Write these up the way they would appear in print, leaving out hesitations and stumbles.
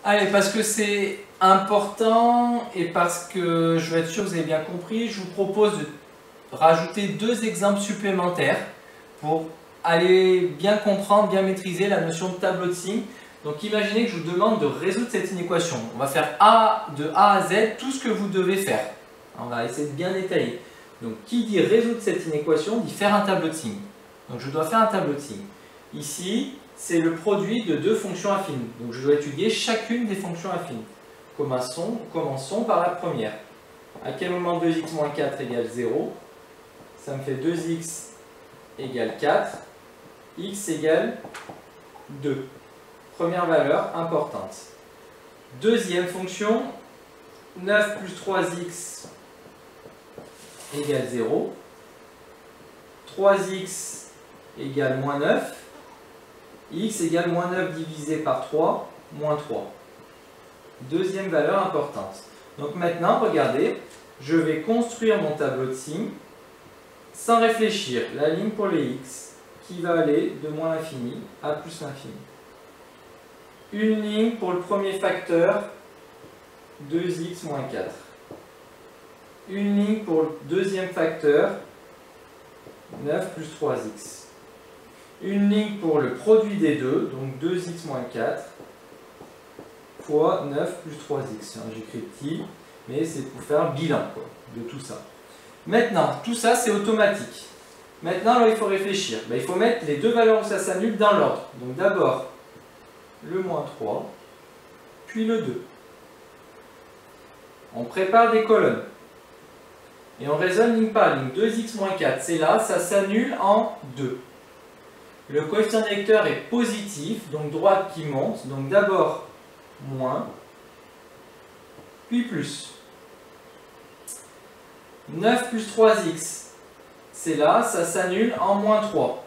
Allez, parce que c'est important et parce que je veux être sûr que vous avez bien compris, je vous propose de rajouter 2 exemples supplémentaires pour aller bien comprendre, bien maîtriser la notion de tableau de signes. Donc imaginez que je vous demande de résoudre cette inéquation. On va faire de A à Z tout ce que vous devez faire. On va essayer de bien détailler. Donc qui dit résoudre cette inéquation dit faire un tableau de signes. Donc je dois faire un tableau de signes. Ici, c'est le produit de 2 fonctions affines. Donc je dois étudier chacune des fonctions affines. Commençons par la première. À quel moment 2x moins 4 égale 0? Ça me fait 2x égale 4, x égale 2. Première valeur importante. Deuxième fonction, 9 plus 3x égale 0. 3x égale moins 9. X égale moins 9 divisé par 3, moins 3. Deuxième valeur importante. Donc maintenant, regardez, je vais construire mon tableau de signes sans réfléchir. La ligne pour les x qui va aller de moins l'infini à plus l'infini. Une ligne pour le premier facteur, 2x moins 4. Une ligne pour le deuxième facteur, 9 plus 3x. Une ligne pour le produit des deux, donc 2x moins 4, fois 9 plus 3x. J'écris petit, mais c'est pour faire un bilan de tout ça. Maintenant, tout ça c'est automatique. Maintenant, là, il faut réfléchir. Il faut mettre les deux valeurs où ça s'annule dans l'ordre. Donc d'abord, le moins 3, puis le 2. On prépare des colonnes. Et on raisonne ligne par ligne. 2x moins 4, c'est là, ça s'annule en 2. Le coefficient d'électeur est positif, donc droite qui monte. Donc d'abord moins, puis plus. 9 plus 3x, c'est là, ça s'annule en moins 3.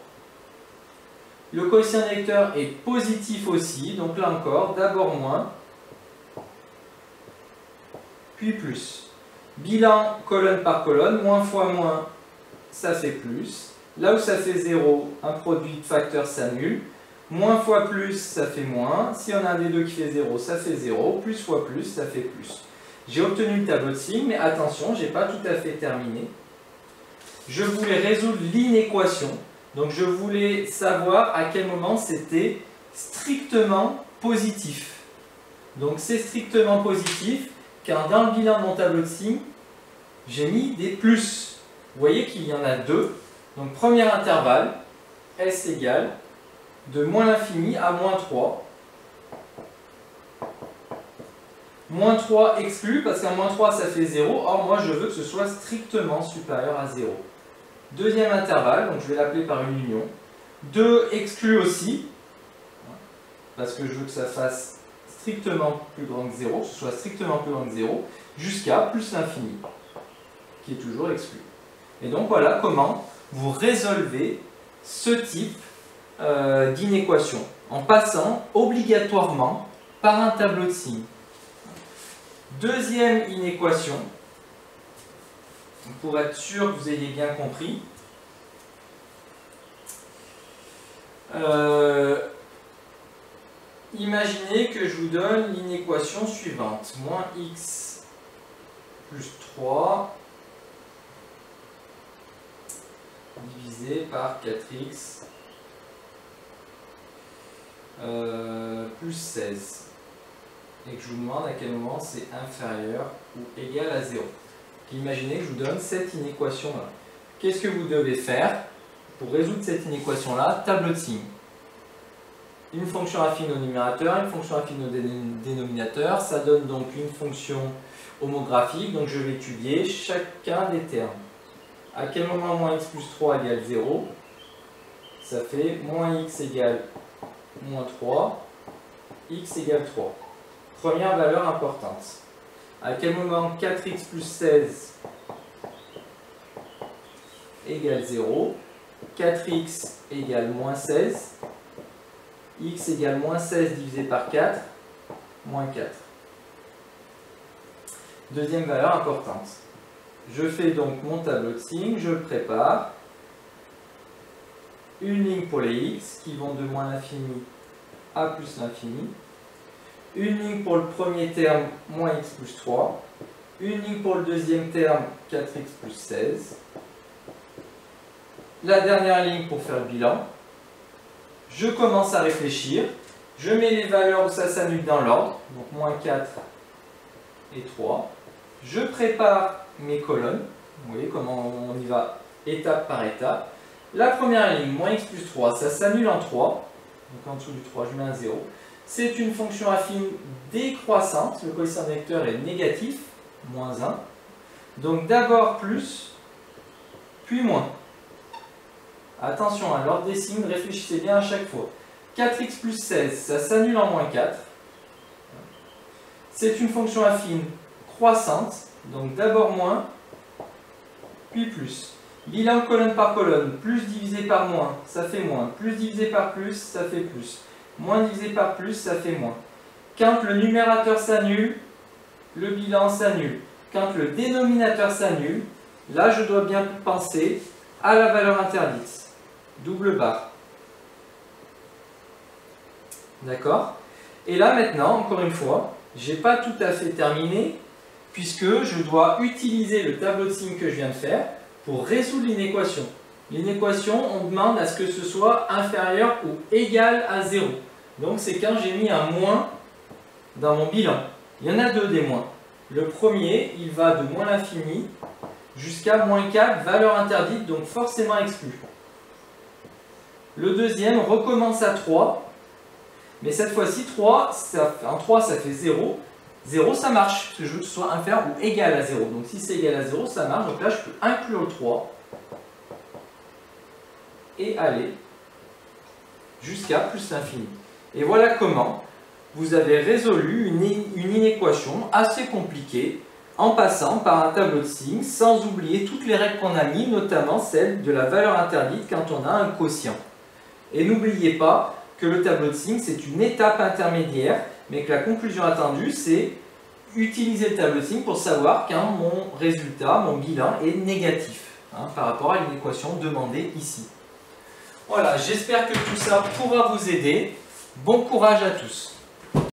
Le coefficient d'électeur est positif aussi, donc là encore, d'abord moins, puis plus. Bilan colonne par colonne, moins fois moins, ça fait plus. Là où ça fait 0, un produit de facteurs s'annule. Moins fois plus, ça fait moins. Si on a un des deux qui fait 0, ça fait 0. Plus fois plus, ça fait plus. J'ai obtenu le tableau de signes, mais attention, je n'ai pas tout à fait terminé. Je voulais résoudre l'inéquation. Donc je voulais savoir à quel moment c'était strictement positif. Donc c'est strictement positif car dans le bilan de mon tableau de signes, j'ai mis des plus. Vous voyez qu'il y en a deux. Donc premier intervalle, S égale de moins l'infini à moins 3. Moins 3 exclu, parce qu'à moins 3 ça fait 0. Or moi je veux que ce soit strictement supérieur à 0. Deuxième intervalle, donc je vais l'appeler par une union. 2 exclu aussi, parce que je veux que ça fasse strictement plus grand que 0, que ce soit strictement plus grand que 0, jusqu'à plus l'infini, qui est toujours exclu. Et donc voilà comment vous résolvez ce type d'inéquation, en passant obligatoirement par un tableau de signes. Deuxième inéquation, pour être sûr que vous ayez bien compris. Imaginez que je vous donne l'inéquation suivante. Moins x plus 3 divisé par 4x plus 16. Et que je vous demande à quel moment c'est inférieur ou égal à 0. Imaginez que je vous donne cette inéquation-là. Qu'est-ce que vous devez faire pour résoudre cette inéquation-là? Tableau de signes. Une fonction affine au numérateur, une fonction affine au dénominateur. Ça donne donc une fonction homographique. Donc je vais étudier chacun des termes. À quel moment moins x plus 3 égale 0? Ça fait moins x égale moins 3, x égale 3. Première valeur importante. À quel moment 4x plus 16 égale 0, 4x égale moins 16, x égale moins 16 divisé par 4, moins 4. Deuxième valeur importante. Je fais donc mon tableau de signes, je le prépare. Une ligne pour les x qui vont de moins l'infini à plus l'infini. une ligne pour le premier terme, moins x plus 3, une ligne pour le deuxième terme, 4x plus 16, la dernière ligne pour faire le bilan. Je commence à réfléchir, je mets les valeurs où ça s'annule dans l'ordre, donc moins 4 et 3. Je prépare mes colonnes, vous voyez comment on y va étape par étape. La première ligne, moins x plus 3, ça s'annule en 3, donc en dessous du 3, je mets un 0. C'est une fonction affine décroissante, le coefficient de vecteur est négatif, moins 1. Donc d'abord plus, puis moins. Attention à l'ordre des signes, réfléchissez bien à chaque fois. 4x plus 16, ça s'annule en moins 4. C'est une fonction affine croissante, donc d'abord moins, puis plus. Bilan colonne par colonne, plus divisé par moins, ça fait moins. Plus divisé par plus, ça fait plus. Moins divisé par plus, ça fait moins. Quand le numérateur s'annule, le bilan s'annule. Quand le dénominateur s'annule, là je dois bien penser à la valeur interdite. Double barre. D'accord? Et là maintenant, encore une fois, je n'ai pas tout à fait terminé, puisque je dois utiliser le tableau de signes que je viens de faire pour résoudre une équation. Une équation, on demande à ce que ce soit inférieur ou égal à 0. Donc c'est quand j'ai mis un moins dans mon bilan. Il y en a deux des moins. Le premier, il va de moins l'infini jusqu'à moins 4, valeur interdite, donc forcément exclue. Le deuxième recommence à 3, mais cette fois-ci, 3, en 3, ça fait 0. 0, ça marche, parce que je veux que ce soit inférieur ou égal à 0. Donc si c'est égal à 0, ça marche. Donc là, je peux inclure le 3 et aller jusqu'à plus l'infini. Et voilà comment vous avez résolu une inéquation assez compliquée en passant par un tableau de signes, sans oublier toutes les règles qu'on a mises, notamment celle de la valeur interdite quand on a un quotient. Et n'oubliez pas que le tableau de signes, c'est une étape intermédiaire, mais que la conclusion attendue, c'est utiliser le tableau de signes pour savoir quand mon résultat, mon bilan est négatif, par rapport à une équation demandée ici. Voilà, j'espère que tout ça pourra vous aider. Bon courage à tous.